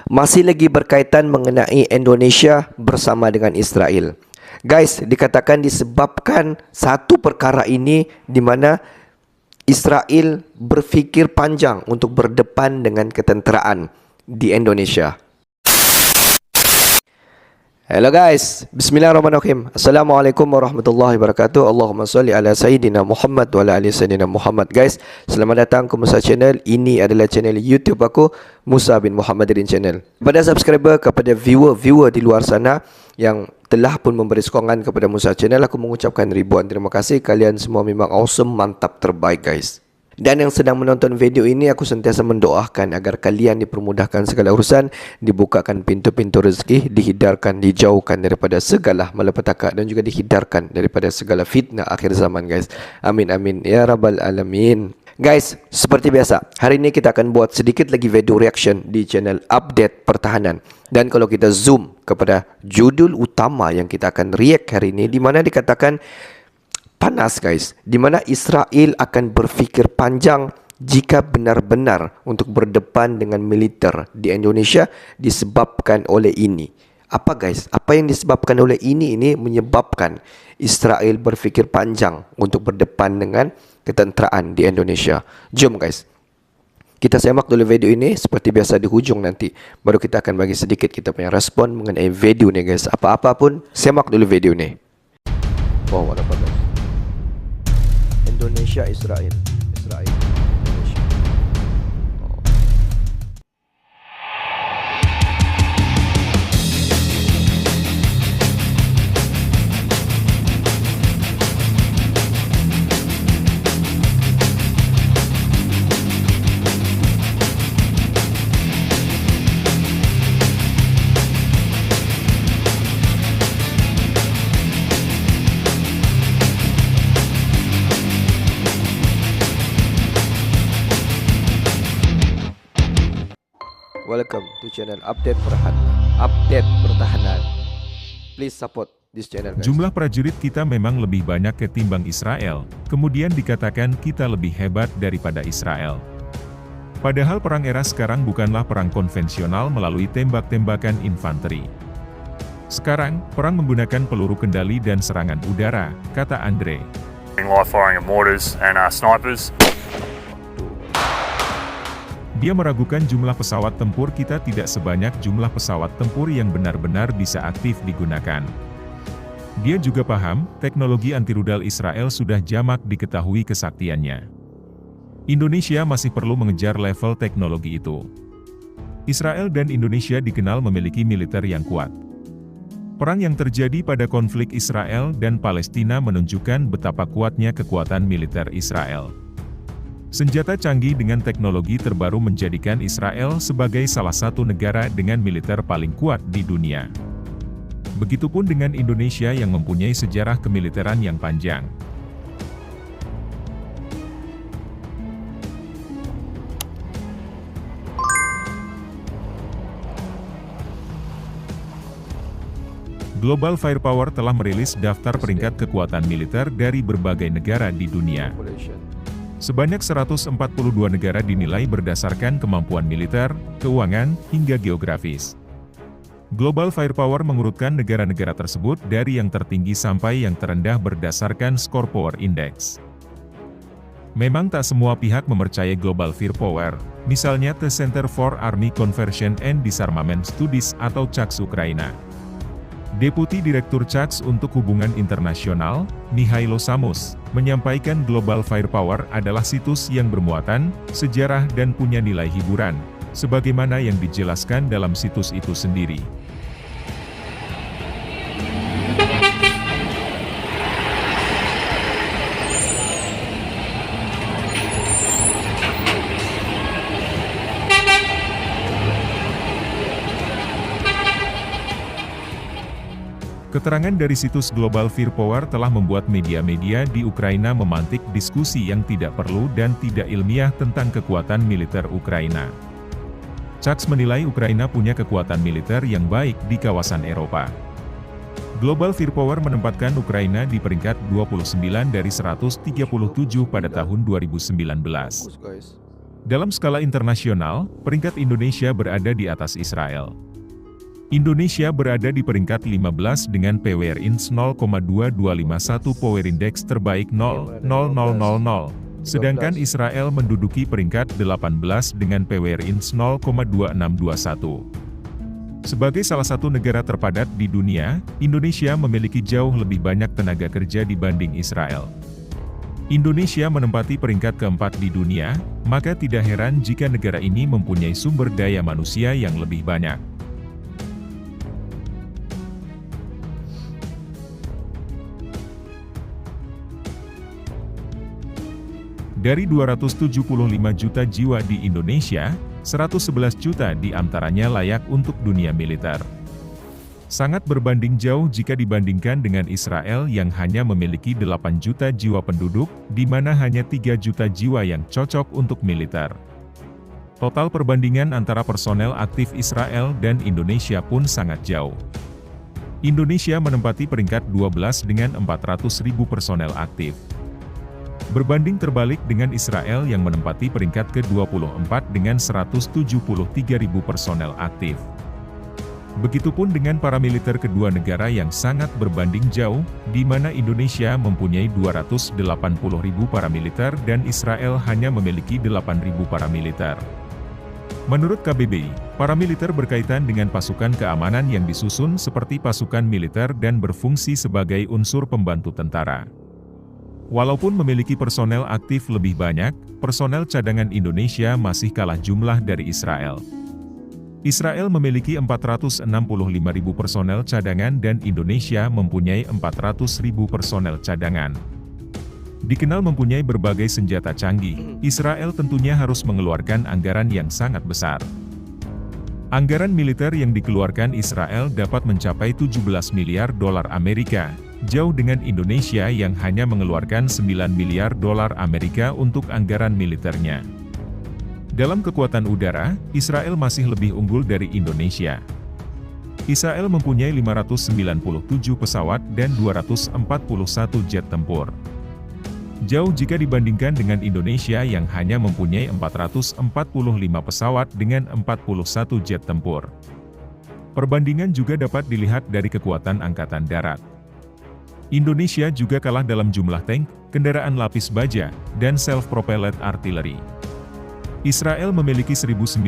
Masih lagi berkaitan mengenai Indonesia bersama dengan Israel. Guys, dikatakan disebabkan satu perkara ini di mana Israel berfikir panjang untuk berdepan dengan ketenteraan di Indonesia. Hello guys, bismillahirrahmanirrahim. Assalamualaikum warahmatullahi wabarakatuh. Allahumma salli ala Sayyidina Muhammad wa ala ali Sayyidina Muhammad. Guys, selamat datang ke Musa Channel. Ini adalah channel YouTube aku, Musa bin Muhammadirin Channel. Kepada subscriber, kepada viewer di luar sana yang telah pun memberi sokongan kepada Musa Channel, aku mengucapkan ribuan terima kasih. Kalian semua memang awesome, mantap, terbaik guys. Dan yang sedang menonton video ini, aku sentiasa mendoakan agar kalian dipermudahkan segala urusan, dibukakan pintu-pintu rezeki, dihindarkan, dijauhkan daripada segala malapetaka dan juga dihindarkan daripada segala fitnah akhir zaman guys. Amin amin ya rabbal alamin. Guys, seperti biasa, hari ini kita akan buat sedikit lagi video reaction di channel Update Pertahanan. Dan kalau kita zoom kepada judul utama yang kita akan react hari ini, di mana dikatakan panas guys, di mana Israel akan berfikir panjang jika benar-benar untuk berdepan dengan militer di Indonesia disebabkan oleh ini. Apa guys? Apa yang disebabkan oleh ini menyebabkan Israel berfikir panjang untuk berdepan dengan ketenteraan di Indonesia. Jom guys, kita simak dulu video ini. Seperti biasa di hujung nanti baru kita akan bagi sedikit kita punya respon mengenai video ni guys. Apa-apa pun simak dulu video ni. Wow, ada apa guys? Indonesia, Israel, Indonesia. Oh. Welcome to channel Update Pertahanan. Please support this channel guys. Jumlah prajurit kita memang lebih banyak ketimbang Israel, kemudian dikatakan kita lebih hebat daripada Israel. Padahal perang era sekarang bukanlah perang konvensional melalui tembak-tembakan infanteri. Sekarang, perang menggunakan peluru kendali dan serangan udara, kata Andre. Live firing of mortars and snipers. Dia meragukan jumlah pesawat tempur kita tidak sebanyak jumlah pesawat tempur yang benar-benar bisa aktif digunakan. Dia juga paham, teknologi anti rudal Israel sudah jamak diketahui kesaktiannya. Indonesia masih perlu mengejar level teknologi itu. Israel dan Indonesia dikenal memiliki militer yang kuat. Perang yang terjadi pada konflik Israel dan Palestina menunjukkan betapa kuatnya kekuatan militer Israel. Senjata canggih dengan teknologi terbaru menjadikan Israel sebagai salah satu negara dengan militer paling kuat di dunia. Begitupun dengan Indonesia yang mempunyai sejarah kemiliteran yang panjang. Global Firepower telah merilis daftar peringkat kekuatan militer dari berbagai negara di dunia. Sebanyak 142 negara dinilai berdasarkan kemampuan militer, keuangan, hingga geografis. Global Firepower mengurutkan negara-negara tersebut dari yang tertinggi sampai yang terendah berdasarkan skor Power Index. Memang tak semua pihak mempercayai Global Firepower, misalnya The Center for Army Conversion and Disarmament Studies atau CACS Ukraina. Deputi Direktur CACS untuk Hubungan Internasional, Mihailo Samus, menyampaikan Global Firepower adalah situs yang bermuatan, sejarah dan punya nilai hiburan, sebagaimana yang dijelaskan dalam situs itu sendiri. Keterangan dari situs Global Firepower telah membuat media-media di Ukraina memantik diskusi yang tidak perlu dan tidak ilmiah tentang kekuatan militer Ukraina. CACS menilai Ukraina punya kekuatan militer yang baik di kawasan Eropa. Global Firepower menempatkan Ukraina di peringkat 29 dari 137 pada tahun 2019. Dalam skala internasional, peringkat Indonesia berada di atas Israel. Indonesia berada di peringkat 15 dengan PWR Index 0,2251 Power Index terbaik 0,0000. Sedangkan Israel menduduki peringkat 18 dengan PWR Index 0,2621. Sebagai salah satu negara terpadat di dunia, Indonesia memiliki jauh lebih banyak tenaga kerja dibanding Israel. Indonesia menempati peringkat keempat di dunia, maka tidak heran jika negara ini mempunyai sumber daya manusia yang lebih banyak. Dari 275 juta jiwa di Indonesia, 111 juta di antaranya layak untuk dunia militer. Sangat berbanding jauh jika dibandingkan dengan Israel yang hanya memiliki 8 juta jiwa penduduk, di mana hanya 3 juta jiwa yang cocok untuk militer. Total perbandingan antara personel aktif Israel dan Indonesia pun sangat jauh. Indonesia menempati peringkat 12 dengan 400.000 personel aktif. Berbanding terbalik dengan Israel yang menempati peringkat ke-24 dengan 173.000 personel aktif. Begitupun dengan para militer kedua negara yang sangat berbanding jauh, di mana Indonesia mempunyai 280.000 para militer dan Israel hanya memiliki 8.000 para militer. Menurut KBBI, para militer berkaitan dengan pasukan keamanan yang disusun seperti pasukan militer dan berfungsi sebagai unsur pembantu tentara. Walaupun memiliki personel aktif lebih banyak, personel cadangan Indonesia masih kalah jumlah dari Israel. Israel memiliki 465.000 personel cadangan dan Indonesia mempunyai 400.000 personel cadangan. Dikenal mempunyai berbagai senjata canggih, Israel tentunya harus mengeluarkan anggaran yang sangat besar. Anggaran militer yang dikeluarkan Israel dapat mencapai 17 miliar dolar Amerika, jauh dengan Indonesia yang hanya mengeluarkan 9 miliar dolar Amerika untuk anggaran militernya. Dalam kekuatan udara, Israel masih lebih unggul dari Indonesia. Israel mempunyai 597 pesawat dan 241 jet tempur. Jauh jika dibandingkan dengan Indonesia yang hanya mempunyai 445 pesawat dengan 41 jet tempur. Perbandingan juga dapat dilihat dari kekuatan angkatan darat. Indonesia juga kalah dalam jumlah tank, kendaraan lapis baja, dan self-propelled artillery. Israel memiliki 1.900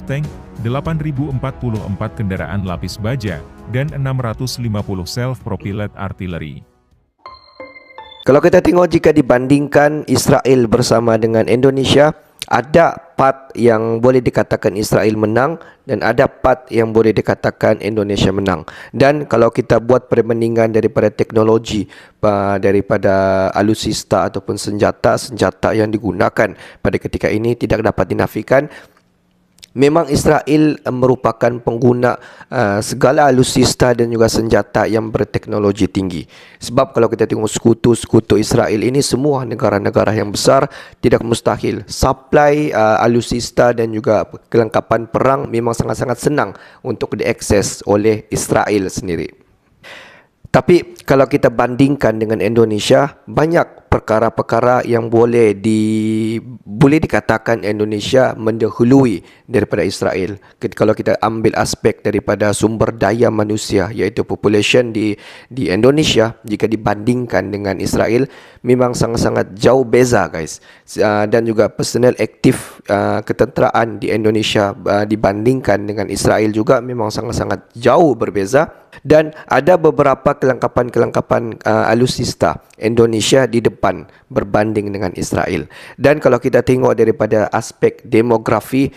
tank, 8.044 kendaraan lapis baja, dan 650 self-propelled artillery. Kalau kita tengok jika dibandingkan Israel bersama dengan Indonesia, ada part yang boleh dikatakan Israel menang dan ada part yang boleh dikatakan Indonesia menang. Dan kalau kita buat perbandingan daripada teknologi, daripada alutsista ataupun senjata yang digunakan pada ketika ini tidak dapat dinafikan, memang Israel merupakan pengguna segala alutsista dan juga senjata yang berteknologi tinggi. Sebab kalau kita tengok sekutu-sekutu Israel ini semua negara-negara yang besar, tidak mustahil supply alutsista dan juga kelengkapan perang memang sangat-sangat senang untuk diakses oleh Israel sendiri. Tapi kalau kita bandingkan dengan Indonesia, banyak perkara-perkara yang boleh dikatakan Indonesia mendahului daripada Israel. Kalau kita ambil aspek daripada sumber daya manusia, iaitu population di Indonesia, jika dibandingkan dengan Israel, memang sangat-sangat jauh beza guys. Dan juga personel aktif ketenteraan di Indonesia dibandingkan dengan Israel juga memang sangat-sangat jauh berbeza. Dan ada beberapa kelengkapan alutsista Indonesia di depan berbanding dengan Israel. Dan kalau kita tengok daripada aspek demografi,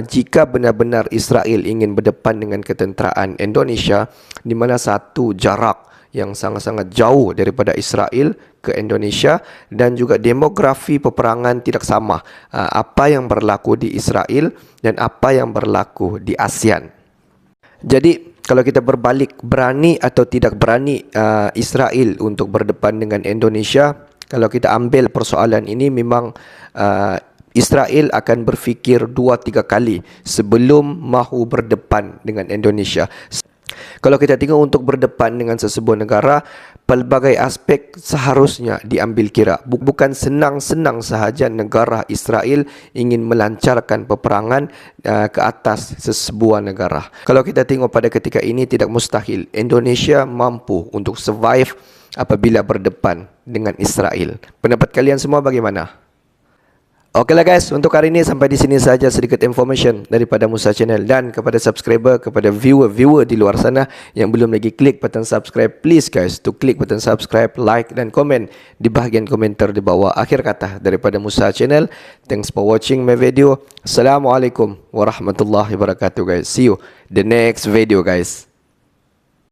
jika benar-benar Israel ingin berdepan dengan ketenteraan Indonesia, di mana satu jarak yang sangat-sangat jauh daripada Israel ke Indonesia, dan juga demografi peperangan tidak sama apa yang berlaku di Israel dan apa yang berlaku di ASEAN. Jadi kalau kita berbalik, berani atau tidak berani Israel untuk berdepan dengan Indonesia, kalau kita ambil persoalan ini, memang Israel akan berfikir 2-3 kali sebelum mahu berdepan dengan Indonesia. Kalau kita tengok untuk berdepan dengan sesebuah negara, pelbagai aspek seharusnya diambil kira. Bukan senang-senang sahaja negara Israel ingin melancarkan peperangan ke atas sesebuah negara. Kalau kita tengok pada ketika ini, tidak mustahil Indonesia mampu untuk survive apabila berdepan dengan Israel. Pendapat kalian semua bagaimana? Okeylah guys, untuk hari ini sampai di sini saja sedikit information daripada Musa Channel, dan kepada subscriber, kepada viewer di luar sana yang belum lagi klik button subscribe, please guys to klik button subscribe, like dan komen di bahagian komentar di bawah. Akhir kata daripada Musa Channel, thanks for watching my video. Assalamualaikum warahmatullahi wabarakatuh guys. See you the next video guys.